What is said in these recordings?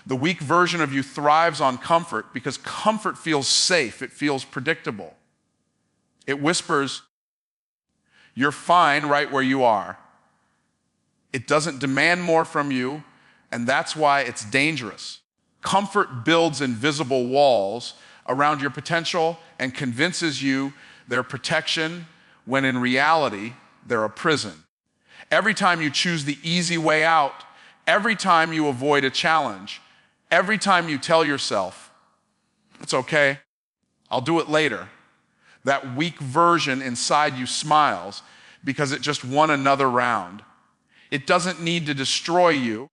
The weak version of you thrives on comfort because comfort feels safe, it feels predictable. It whispers, you're fine right where you are. It doesn't demand more from you, and that's why it's dangerous. Comfort builds invisible walls around your potential and convinces you they're protection when in reality, they're a prison. Every time you choose the easy way out, every time you avoid a challenge, every time you tell yourself, it's okay, I'll do it later, that weak version inside you smiles because it just won another round. It doesn't need to destroy you.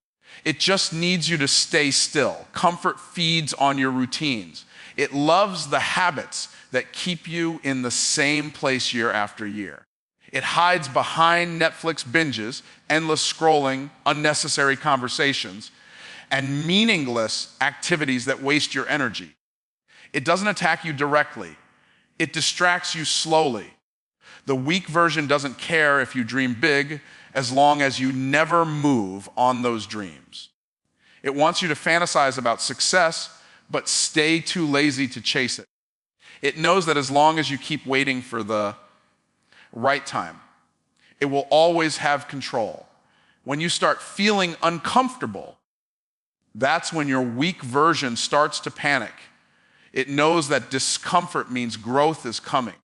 It just needs you to stay still. Comfort feeds on your routines. It loves the habits that keep you in the same place year after year. It hides behind Netflix binges, endless scrolling, unnecessary conversations, and meaningless activities that waste your energy. It doesn't attack you directly. It distracts you slowly. The weak version doesn't care if you dream big as long as you never move on those dreams. It wants you to fantasize about success, but stay too lazy to chase it. It knows that as long as you keep waiting for the right time, it will always have control. When you start feeling uncomfortable, that's when your weak version starts to panic. It knows that discomfort means growth is coming.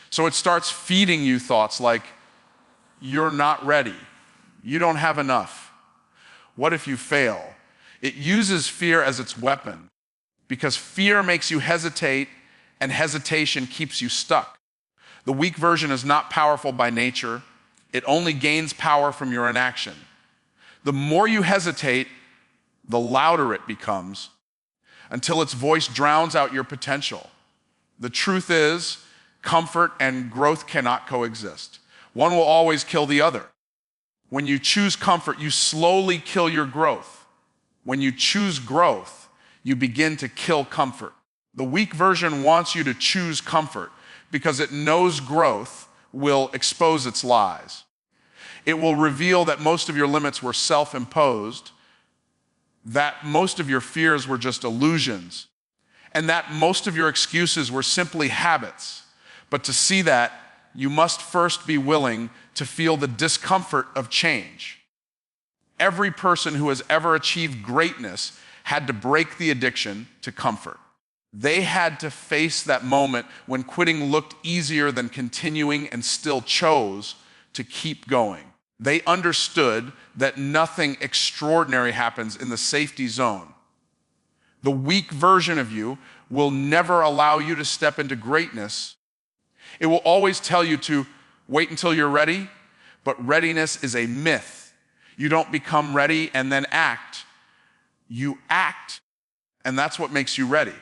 So it starts feeding you thoughts like, you're not ready. You don't have enough. What if you fail? It uses fear as its weapon because fear makes you hesitate and hesitation keeps you stuck. The weak version is not powerful by nature. It only gains power from your inaction. The more you hesitate, the louder it becomes until its voice drowns out your potential. The truth is, comfort and growth cannot coexist. One will always kill the other. When you choose comfort, you slowly kill your growth. When you choose growth, you begin to kill comfort. The weak version wants you to choose comfort because it knows growth will expose its lies. It will reveal that most of your limits were self-imposed, that most of your fears were just illusions, and that most of your excuses were simply habits. But to see that, you must first be willing to feel the discomfort of change. Every person who has ever achieved greatness had to break the addiction to comfort. They had to face that moment when quitting looked easier than continuing and still chose to keep going. They understood that nothing extraordinary happens in the safety zone. The weak version of you will never allow you to step into greatness. It will always tell you to wait until you're ready, but readiness is a myth. You don't become ready and then act. You act, and that's what makes you ready.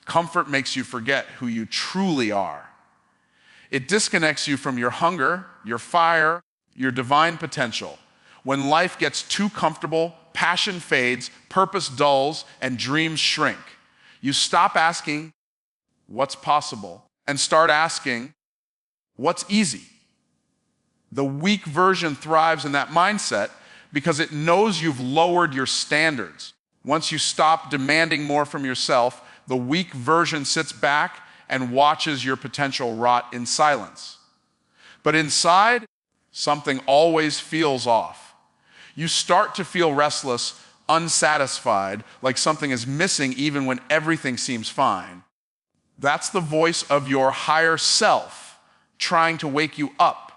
Comfort makes you forget who you truly are. It disconnects you from your hunger, your fire, your divine potential. When life gets too comfortable, passion fades, purpose dulls, and dreams shrink. You stop asking, what's possible? And start asking, what's easy? The weak version thrives in that mindset because it knows you've lowered your standards. Once you stop demanding more from yourself, the weak version sits back and watches your potential rot in silence. But inside, something always feels off. You start to feel restless, unsatisfied, like something is missing even when everything seems fine. That's the voice of your higher self trying to wake you up.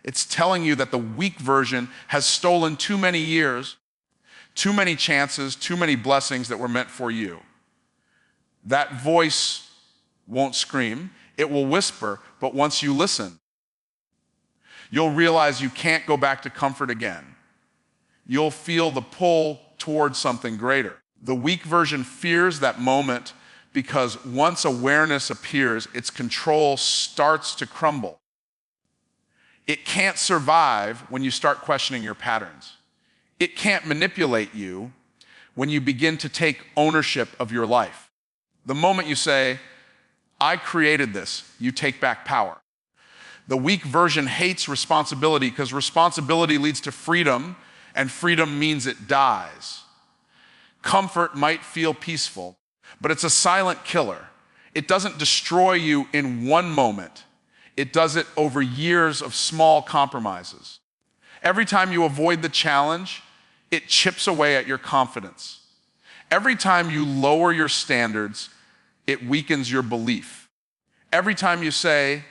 It's telling you that the weak version has stolen too many years, too many chances, too many blessings that were meant for you. That voice won't scream, it will whisper, but once you listen, you'll realize you can't go back to comfort again. You'll feel the pull towards something greater. The weak version fears that moment because once awareness appears, its control starts to crumble. It can't survive when you start questioning your patterns. It can't manipulate you when you begin to take ownership of your life. The moment you say, I created this, you take back power. The weak version hates responsibility because responsibility leads to freedom, and freedom means it dies. Comfort might feel peaceful, but it's a silent killer. It doesn't destroy you in one moment. It does it over years of small compromises. Every time you avoid the challenge, it chips away at your confidence. Every time you lower your standards, it weakens your belief. Every time you say,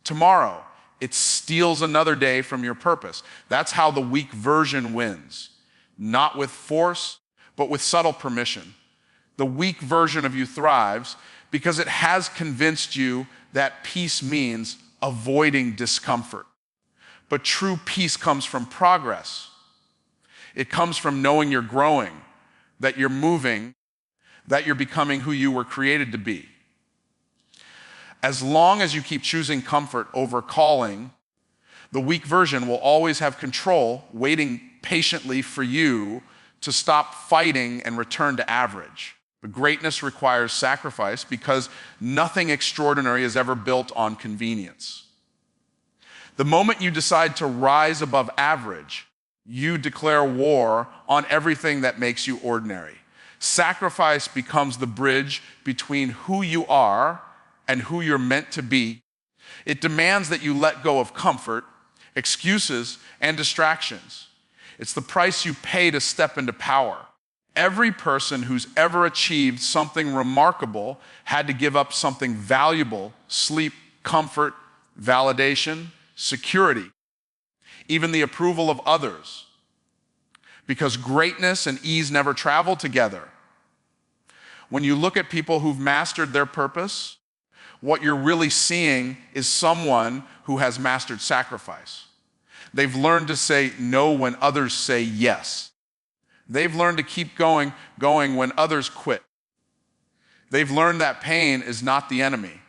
tomorrow, it steals another day from your purpose. That's how the weak version wins. Not with force, but with subtle permission. The weak version of you thrives because it has convinced you that peace means avoiding discomfort. But true peace comes from progress. It comes from knowing you're growing, that you're moving, that you're becoming who you were created to be. As long as you keep choosing comfort over calling, the weak version will always have control, waiting patiently for you to stop fighting and return to average. But greatness requires sacrifice because nothing extraordinary is ever built on convenience. The moment you decide to rise above average, you declare war on everything that makes you ordinary. Sacrifice becomes the bridge between who you are and who you're meant to be. It demands that you let go of comfort, excuses, and distractions. It's the price you pay to step into power. Every person who's ever achieved something remarkable had to give up something valuable: sleep, comfort, validation, security, even the approval of others. Because greatness and ease never travel together. When you look at people who've mastered their purpose, what you're really seeing is someone who has mastered sacrifice. They've learned to say no when others say yes. They've learned to keep going when others quit. They've learned that pain is not the enemy.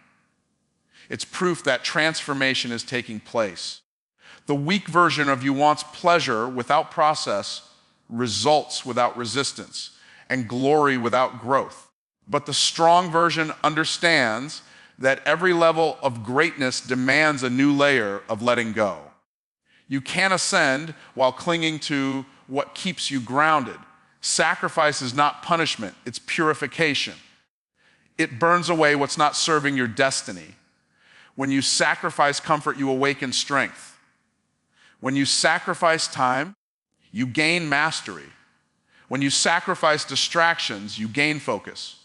It's proof that transformation is taking place. The weak version of you wants pleasure without process, results without resistance, and glory without growth. But the strong version understands that every level of greatness demands a new layer of letting go. You can't ascend while clinging to what keeps you grounded. Sacrifice is not punishment, it's purification. It burns away what's not serving your destiny. When you sacrifice comfort, you awaken strength. When you sacrifice time, you gain mastery. When you sacrifice distractions, you gain focus.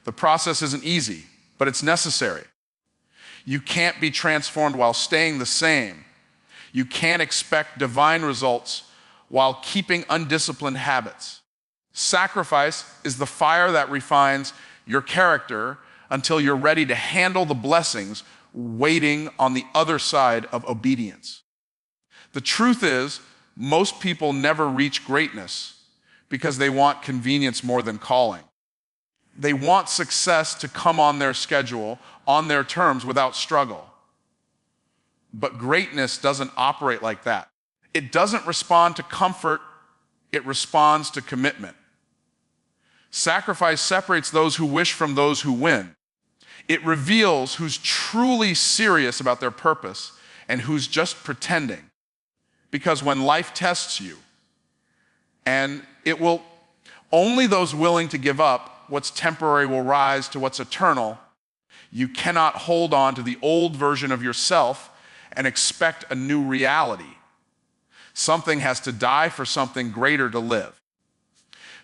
The process isn't easy, but it's necessary. You can't be transformed while staying the same. You can't expect divine results while keeping undisciplined habits. Sacrifice is the fire that refines your character until you're ready to handle the blessings waiting on the other side of obedience. The truth is, most people never reach greatness because they want convenience more than calling. They want success to come on their schedule, on their terms, without struggle. But greatness doesn't operate like that. It doesn't respond to comfort, it responds to commitment. Sacrifice separates those who wish from those who win. It reveals who's truly serious about their purpose and who's just pretending. Because when life tests you, and it will, only those willing to give up what's temporary will rise to what's eternal. You cannot hold on to the old version of yourself and expect a new reality. Something has to die for something greater to live.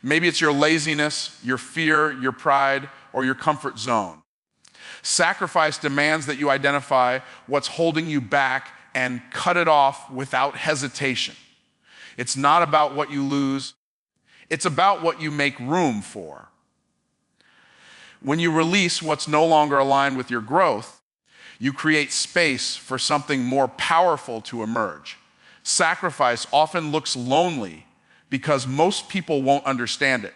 Maybe it's your laziness, your fear, your pride, or your comfort zone. Sacrifice demands that you identify what's holding you back and cut it off without hesitation. It's not about what you lose, it's about what you make room for. When you release what's no longer aligned with your growth, you create space for something more powerful to emerge. Sacrifice often looks lonely because most people won't understand it.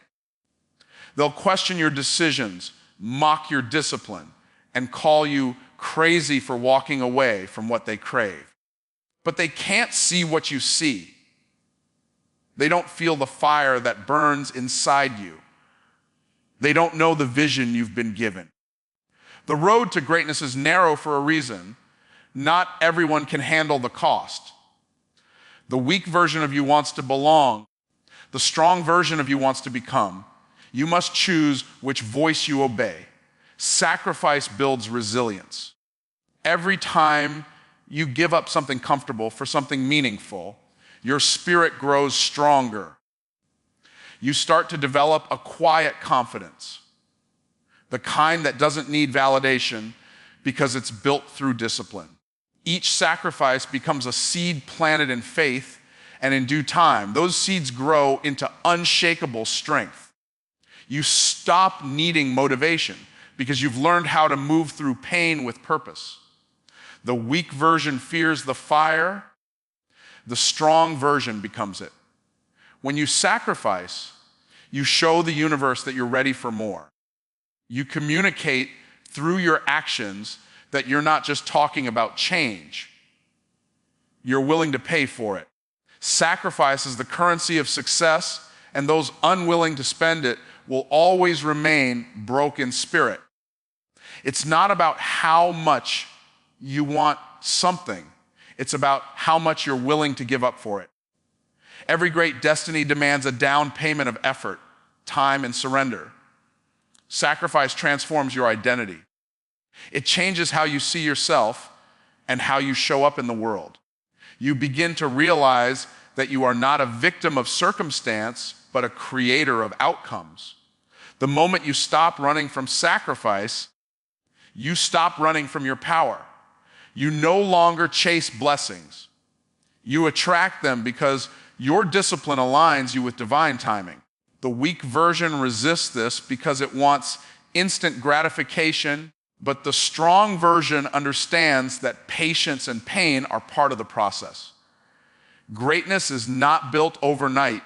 They'll question your decisions, mock your discipline, and call you crazy for walking away from what they crave. But they can't see what you see. They don't feel the fire that burns inside you. They don't know the vision you've been given. The road to greatness is narrow for a reason. Not everyone can handle the cost. The weak version of you wants to belong. The strong version of you wants to become. You must choose which voice you obey. Sacrifice builds resilience. Every time you give up something comfortable for something meaningful, your spirit grows stronger. You start to develop a quiet confidence, the kind that doesn't need validation because it's built through discipline. Each sacrifice becomes a seed planted in faith, and in due time, those seeds grow into unshakable strength. You stop needing motivation because you've learned how to move through pain with purpose. The weak version fears the fire. The strong version becomes it. When you sacrifice, you show the universe that you're ready for more. You communicate through your actions that you're not just talking about change. You're willing to pay for it. Sacrifice is the currency of success, and those unwilling to spend it will always remain broke in spirit. It's not about how much you want something. It's about how much you're willing to give up for it. Every great destiny demands a down payment of effort, time, and surrender. Sacrifice transforms your identity. It changes how you see yourself and how you show up in the world. You begin to realize that you are not a victim of circumstance, but a creator of outcomes. The moment you stop running from sacrifice, you stop running from your power. You no longer chase blessings. You attract them because your discipline aligns you with divine timing. The weak version resists this because it wants instant gratification, but the strong version understands that patience and pain are part of the process. Greatness is not built overnight.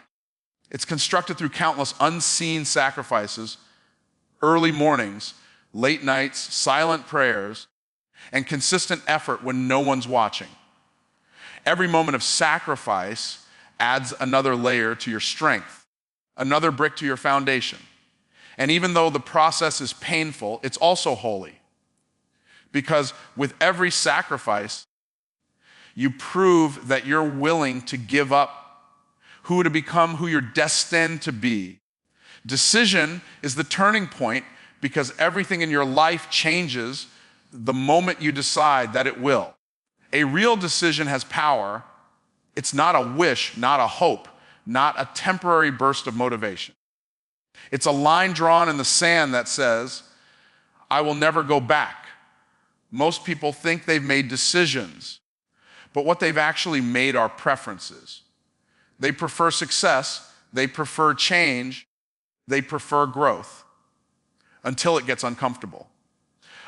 It's constructed through countless unseen sacrifices, early mornings, late nights, silent prayers, and consistent effort when no one's watching. Every moment of sacrifice adds another layer to your strength, another brick to your foundation. And even though the process is painful, it's also holy. Because with every sacrifice, you prove that you're willing to give up who to become, who you're destined to be. Decision is the turning point because everything in your life changes the moment you decide that it will. A real decision has power. It's not a wish, not a hope, not a temporary burst of motivation. It's a line drawn in the sand that says, I will never go back. Most people think they've made decisions, but what they've actually made are preferences. They prefer success, they prefer change, they prefer growth until it gets uncomfortable.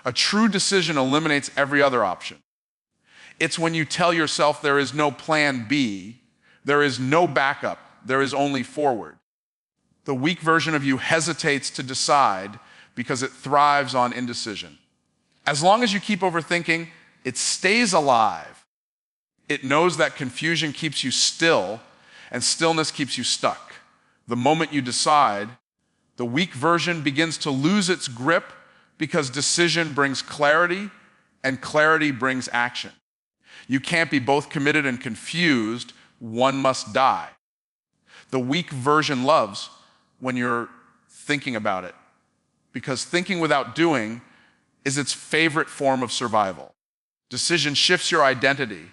A true decision eliminates every other option. It's when you tell yourself there is no plan B, there is no backup, there is only forward. The weak version of you hesitates to decide because it thrives on indecision. As long as you keep overthinking, it stays alive. It knows that confusion keeps you still and stillness keeps you stuck. The moment you decide, the weak version begins to lose its grip because decision brings clarity and clarity brings action. You can't be both committed and confused. One must die. The weak version loves when you're thinking about it because thinking without doing is its favorite form of survival. Decision shifts your identity.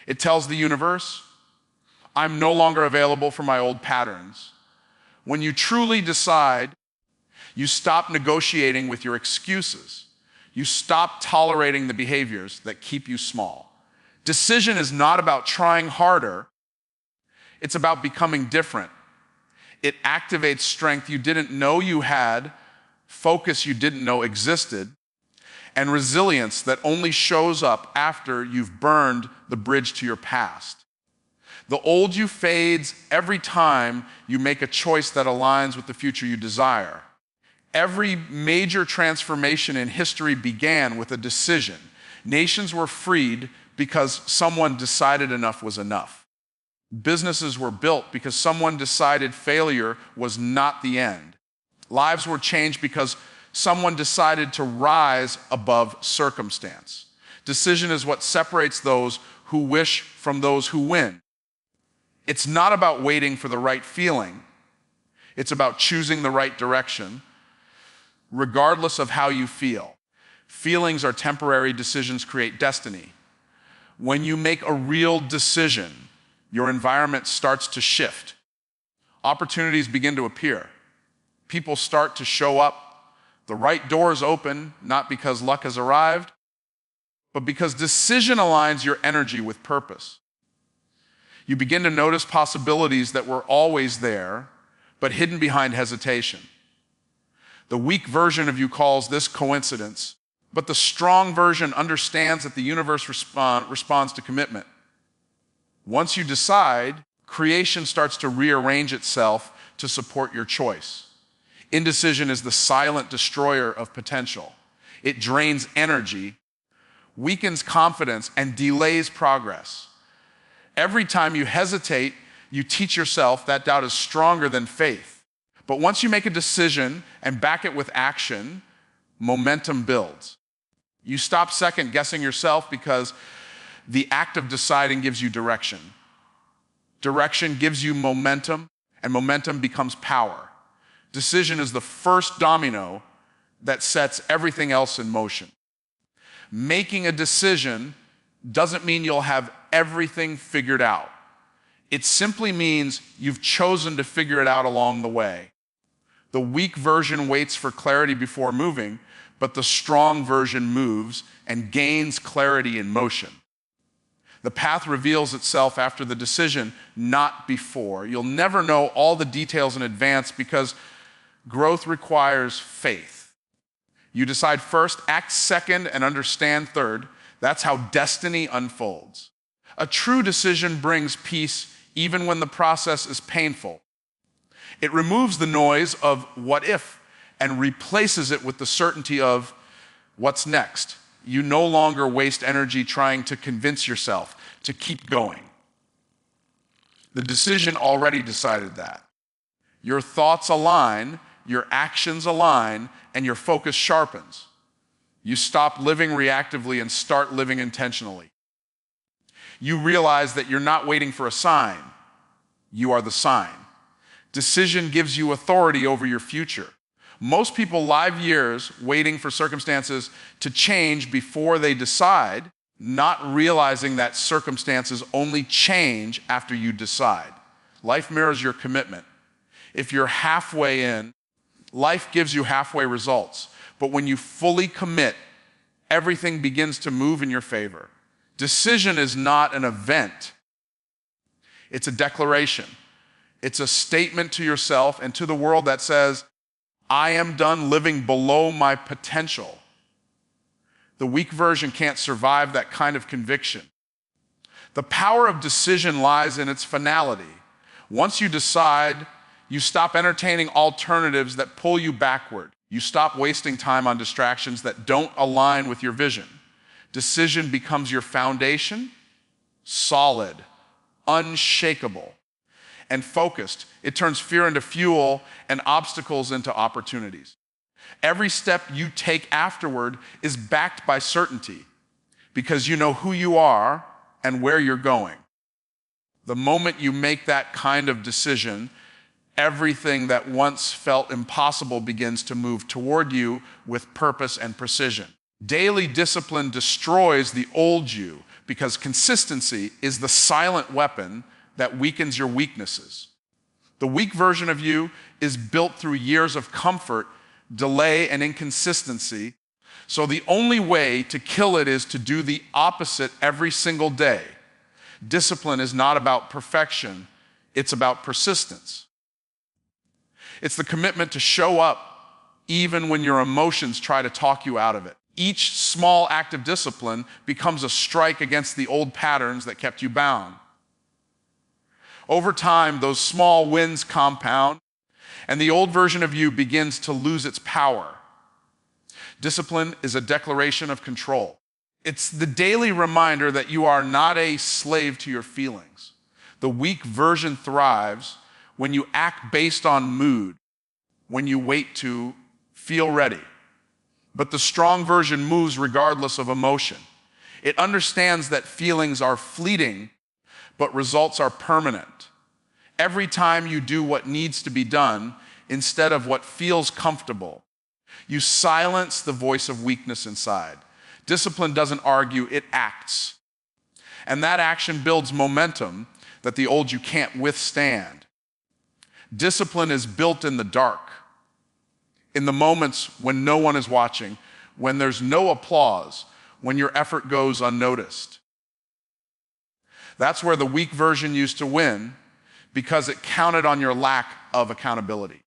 It tells the universe, I'm no longer available for my old patterns. When you truly decide, you stop negotiating with your excuses. You stop tolerating the behaviors that keep you small. Decision is not about trying harder. It's about becoming different. It activates strength you didn't know you had, focus you didn't know existed, and resilience that only shows up after you've burned the bridge to your past. The old you fades every time you make a choice that aligns with the future you desire. Every major transformation in history began with a decision. Nations were freed because someone decided enough was enough. Businesses were built because someone decided failure was not the end. Lives were changed because someone decided to rise above circumstance. Decision is what separates those who wish from those who win. It's not about waiting for the right feeling. It's about choosing the right direction, regardless of how you feel. Feelings are temporary, decisions create destiny. When you make a real decision, your environment starts to shift. Opportunities begin to appear. People start to show up. The right doors open, not because luck has arrived, but because decision aligns your energy with purpose. You begin to notice possibilities that were always there, but hidden behind hesitation. The weak version of you calls this coincidence, but the strong version understands that the universe responds to commitment. Once you decide, creation starts to rearrange itself to support your choice. Indecision is the silent destroyer of potential. It drains energy, weakens confidence, and delays progress. Every time you hesitate, you teach yourself that doubt is stronger than faith. But once you make a decision and back it with action, momentum builds. You stop second guessing yourself because the act of deciding gives you direction. Direction gives you momentum, and momentum becomes power. Decision is the first domino that sets everything else in motion. Making a decision doesn't mean you'll have everything figured out. It simply means you've chosen to figure it out along the way. The weak version waits for clarity before moving, but the strong version moves and gains clarity in motion. The path reveals itself after the decision, not before. You'll never know all the details in advance because growth requires faith. You decide first, act second, and understand third. That's how destiny unfolds. A true decision brings peace even when the process is painful. It removes the noise of what if and replaces it with the certainty of what's next. You no longer waste energy trying to convince yourself to keep going. The decision already decided that. Your thoughts align, your actions align, and your focus sharpens. You stop living reactively and start living intentionally. You realize that you're not waiting for a sign. You are the sign. Decision gives you authority over your future. Most people live years waiting for circumstances to change before they decide, not realizing that circumstances only change after you decide. Life mirrors your commitment. If you're halfway in, life gives you halfway results. But when you fully commit, everything begins to move in your favor. Decision is not an event. It's a declaration. It's a statement to yourself and to the world that says, I am done living below my potential. The weak version can't survive that kind of conviction. The power of decision lies in its finality. Once you decide, you stop entertaining alternatives that pull you backward. You stop wasting time on distractions that don't align with your vision. Decision becomes your foundation, solid, unshakable, and focused. It turns fear into fuel and obstacles into opportunities. Every step you take afterward is backed by certainty because you know who you are and where you're going. The moment you make that kind of decision, everything that once felt impossible begins to move toward you with purpose and precision. Daily discipline destroys the old you because consistency is the silent weapon that weakens your weaknesses. The weak version of you is built through years of comfort, delay, and inconsistency. So the only way to kill it is to do the opposite every single day. Discipline is not about perfection, it's about persistence. It's the commitment to show up even when your emotions try to talk you out of it. Each small act of discipline becomes a strike against the old patterns that kept you bound. Over time, those small wins compound, and the old version of you begins to lose its power. Discipline is a declaration of control. It's the daily reminder that you are not a slave to your feelings. The weak version thrives when you act based on mood, when you wait to feel ready. But the strong version moves regardless of emotion. It understands that feelings are fleeting, but results are permanent. every time you do what needs to be done instead of what feels comfortable. You silence the voice of weakness inside. Discipline doesn't argue, it acts. And that action builds momentum that the old you can't withstand. Discipline is built in the dark, in the moments when no one is watching, when there's no applause, when your effort goes unnoticed. That's where the weak version used to win, because it counted on your lack of accountability.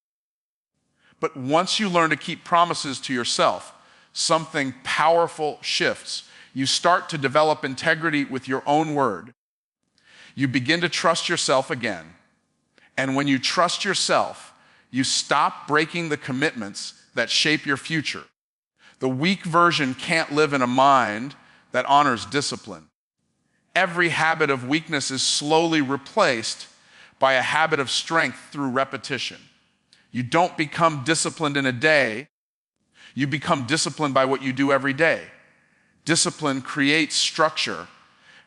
But once you learn to keep promises to yourself, something powerful shifts. You start to develop integrity with your own word. You begin to trust yourself again. And when you trust yourself, you stop breaking the commitments that shape your future. The weak version can't live in a mind that honors discipline. Every habit of weakness is slowly replaced by a habit of strength through repetition. You don't become disciplined in a day. You become disciplined by what you do every day. Discipline creates structure,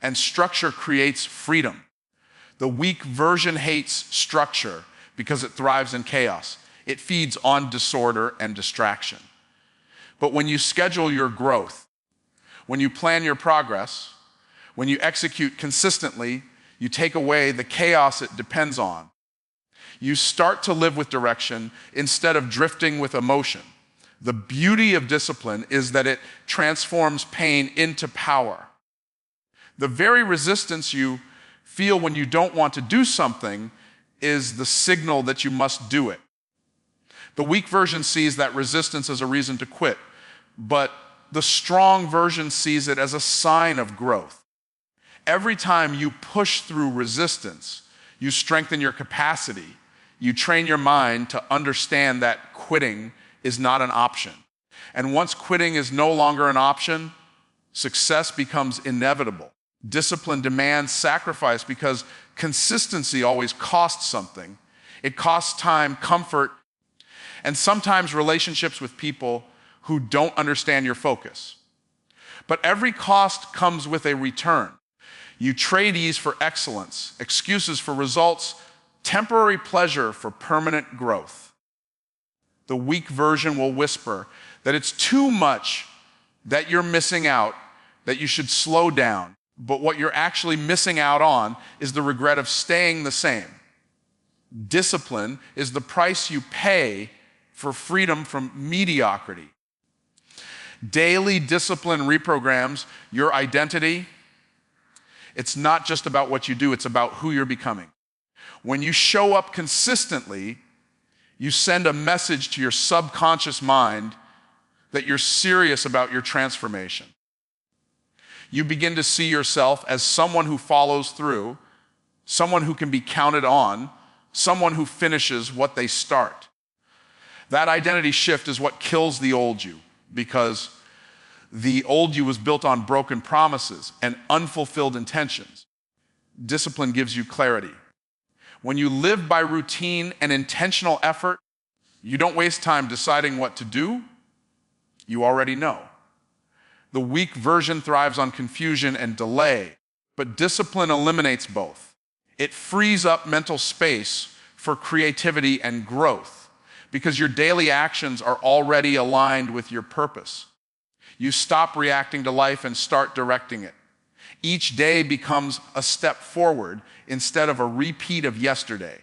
and structure creates freedom. The weak version hates structure because it thrives in chaos. It feeds on disorder and distraction. But when you schedule your growth, when you plan your progress, when you execute consistently, you take away the chaos it depends on. You start to live with direction instead of drifting with emotion. The beauty of discipline is that it transforms pain into power. The very resistance you feel when you don't want to do something is the signal that you must do it. The weak version sees that resistance as a reason to quit, but the strong version sees it as a sign of growth. Every time you push through resistance, you strengthen your capacity. You train your mind to understand that quitting is not an option. And once quitting is no longer an option, success becomes inevitable. Discipline demands sacrifice because consistency always costs something. It costs time, comfort, and sometimes relationships with people who don't understand your focus. But every cost comes with a return. You trade ease for excellence, excuses for results, temporary pleasure for permanent growth. The weak version will whisper that it's too much, that you're missing out, that you should slow down. But what you're actually missing out on is the regret of staying the same. Discipline is the price you pay for freedom from mediocrity. Daily discipline reprograms your identity. It's not just about what you do, it's about who you're becoming. When you show up consistently, you send a message to your subconscious mind that you're serious about your transformation. You begin to see yourself as someone who follows through, someone who can be counted on, someone who finishes what they start. That identity shift is what kills the old you, because the old you was built on broken promises and unfulfilled intentions. Discipline gives you clarity. When you live by routine and intentional effort, you don't waste time deciding what to do. You already know. The weak version thrives on confusion and delay, but discipline eliminates both. It frees up mental space for creativity and growth because your daily actions are already aligned with your purpose. You stop reacting to life and start directing it. Each day becomes a step forward instead of a repeat of yesterday.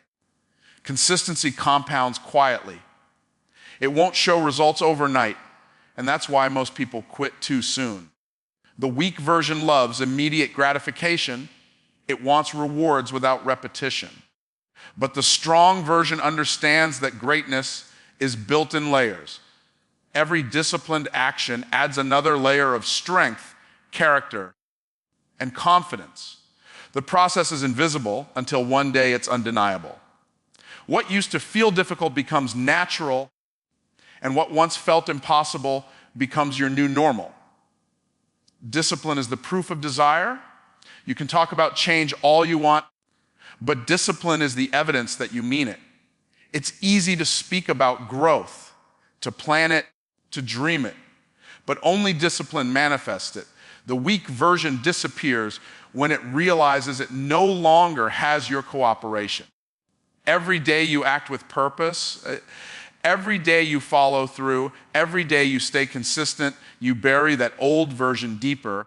Consistency compounds quietly. It won't show results overnight, and that's why most people quit too soon. The weak version loves immediate gratification. It wants rewards without repetition. But the strong version understands that greatness is built in layers. Every disciplined action adds another layer of strength, character, and confidence. The process is invisible until one day it's undeniable. What used to feel difficult becomes natural, and what once felt impossible becomes your new normal. Discipline is the proof of desire. You can talk about change all you want, but discipline is the evidence that you mean it. It's easy to speak about growth, to plan it, to dream it, but only discipline manifests it. The weak version disappears when it realizes it no longer has your cooperation. Every day you act with purpose. Every day you follow through. Every day you stay consistent. You bury that old version deeper.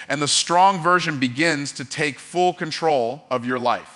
And the strong version begins to take full control of your life.